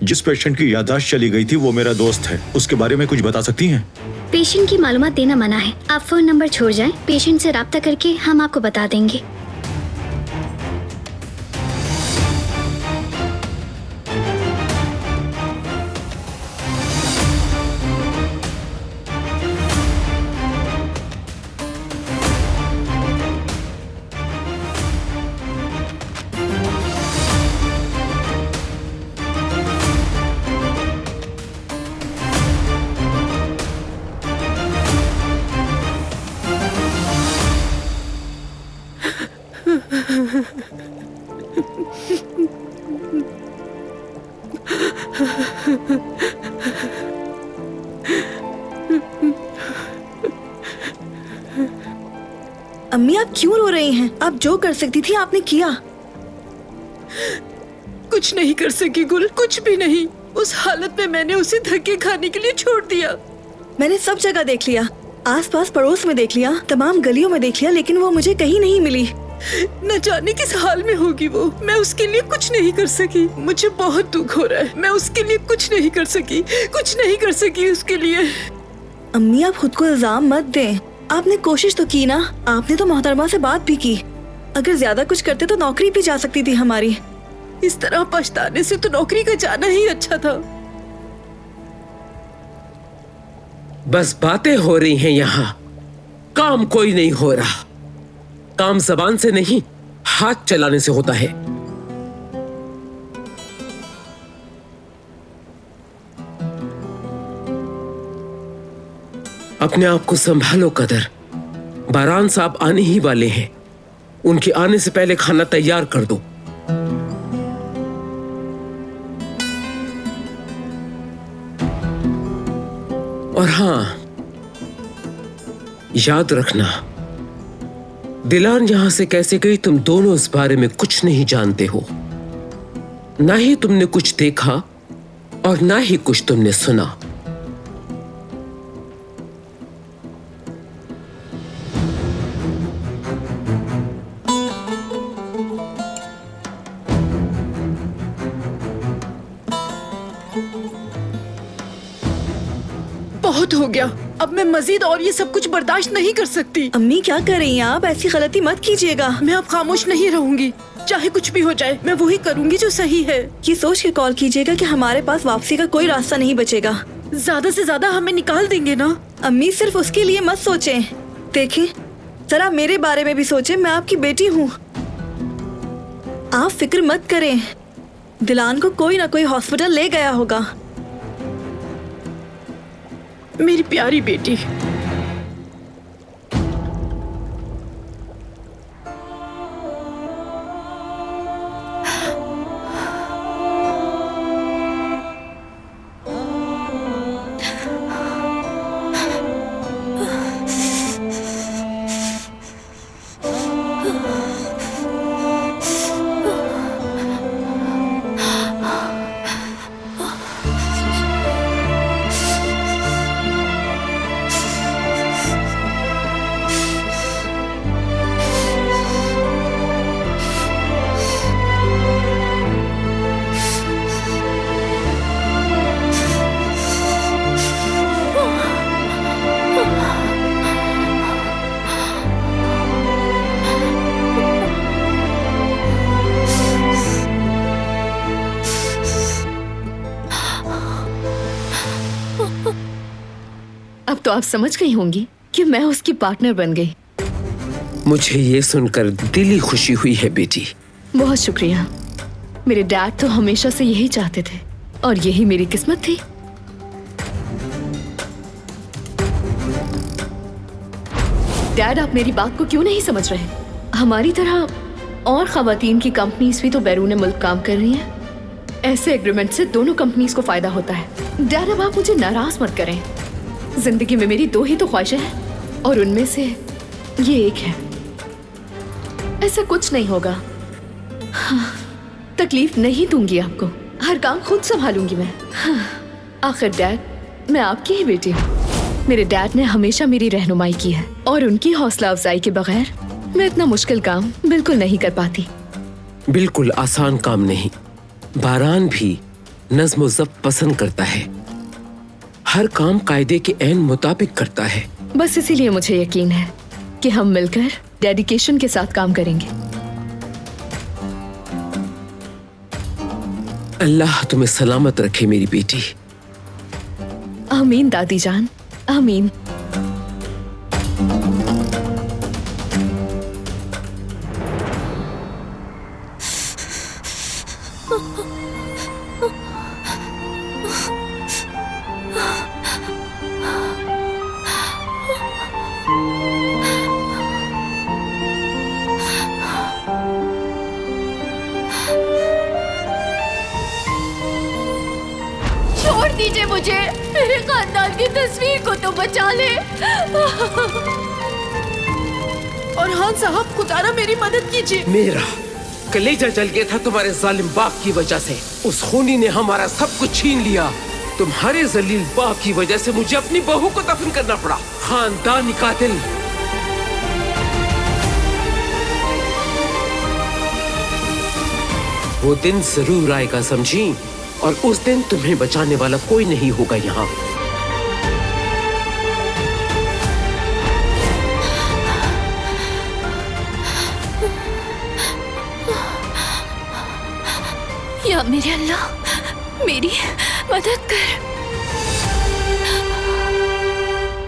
जिस पेशेंट की याददाश्त चली गई थी वो मेरा दोस्त है, उसके बारे में कुछ बता सकती हैं? पेशेंट की मालूमात देना मना है। आप फोन नंबर छोड़ जाएं, पेशेंट से राब्ता करके हम आपको बता देंगे। अम्मी, आप क्यों रो रही हैं? आप जो कर सकती थी आपने किया। कुछ नहीं कर सकी गुल, कुछ भी नहीं। उस हालत में मैंने उसे धक्के खाने के लिए छोड़ दिया। मैंने सब जगह देख लिया, आसपास पड़ोस में देख लिया, तमाम गलियों में देख लिया, लेकिन वो मुझे कहीं नहीं मिली। न जाने किस हाल में होगी वो। मैं उसके लिए कुछ नहीं कर सकी। मुझे बहुत दुख हो रहा है। मैं उसके लिए कुछ नहीं कर सकी, कुछ नहीं कर सकी उसके लिए। अम्मी, आप खुद को इल्जाम मत दें। आपने कोशिश तो की ना, आपने तो मोहतरमा से बात भी की। अगर ज्यादा कुछ करते तो नौकरी भी जा सकती थी हमारी। इस तरह पछताने से तो नौकरी का जाना ही अच्छा था। बस बातें हो रही हैं यहाँ, काम कोई नहीं हो रहा। काम जबान से नहीं, हाथ चलाने से होता है। अपने आप को संभालो कदर। बारान साहब आने ही वाले हैं, उनके आने से पहले खाना तैयार कर दो। और हाँ, याद रखना, दिलान यहां से कैसे गई तुम दोनों इस बारे में कुछ नहीं जानते हो। ना ही तुमने कुछ देखा और ना ही कुछ तुमने सुना। बहुत हो गया, अब मैं मजीद और ये सब कुछ बर्दाश्त नहीं कर सकती। अम्मी, क्या कर रही हैं आप? ऐसी गलती मत कीजिएगा। मैं अब खामोश नहीं रहूंगी, चाहे कुछ भी हो जाए। मैं वही करूंगी जो सही है। ये सोच के कॉल कीजिएगा कि हमारे पास वापसी का कोई रास्ता नहीं बचेगा। ज्यादा से ज्यादा हमें निकाल देंगे ना। अम्मी, सिर्फ उसके लिए मत सोचें। देखें, जरा मेरे बारे में भी सोचें। मैं आपकी बेटी हूँ। आप फिक्र मत करें, दिलान को कोई ना कोई हॉस्पिटल ले गया होगा। मेरी प्यारी बेटी। अब तो आप समझ गई होंगी कि मैं उसकी पार्टनर बन गई। मुझे ये सुनकर दिली खुशी हुई है बेटी। बहुत शुक्रिया। मेरे डैड तो हमेशा से यही चाहते थे और यही मेरी किस्मत थी। डैड, आप मेरी बात को क्यों नहीं समझ रहे? हमारी तरह और खवातीन की कंपनीज भी तो बैरून मुल्क काम कर रही हैं। ऐसे एग्रीमेंट से दोनों कंपनीज को फायदा होता है। डैड, अब आप मुझे नाराज मत करें। जिंदगी में मेरी दो ही तो ख्वाहिशें हैं और उनमें से ये एक है। ऐसा कुछ नहीं होगा। हाँ, तकलीफ नहीं दूंगी आपको। हर काम खुद संभालूंगी मैं। हाँ, आखिर डैड, मैं आपकी ही बेटी हूँ। मेरे डैड ने हमेशा मेरी रहनुमाई की है और उनकी हौसला अफजाई के बगैर मैं इतना मुश्किल काम बिल्कुल नहीं कर पाती। बिल्कुल आसान काम नहीं। बारान भी नज्म ज़ब्त पसंद करता है, हर काम कायदे के ऐन मुताबिक करता है। बस इसीलिए मुझे यकीन है कि हम मिलकर डेडिकेशन के साथ काम करेंगे। अल्लाह तुम्हें सलामत रखे मेरी बेटी। आमीन दादी जान, आमीन। छोड़ दीजिए मुझे, मेरे खानदान की तस्वीर को तो बचा ले। और खान साहब, खुदारा मेरी मदद कीजिए। मेरा कलेजा जल गया था तुम्हारे जालिम बाप की वजह से। उस खूनी ने हमारा सब कुछ छीन लिया। तुम्हारे जलील बाप की वजह से मुझे अपनी बहू को दफन करना पड़ा। खानदानी कातिल। वो दिन जरूर आएगा समझी, और उस दिन तुम्हें बचाने वाला कोई नहीं होगा यहाँ। या मेरे अल्लाह, मेरी मदद कर।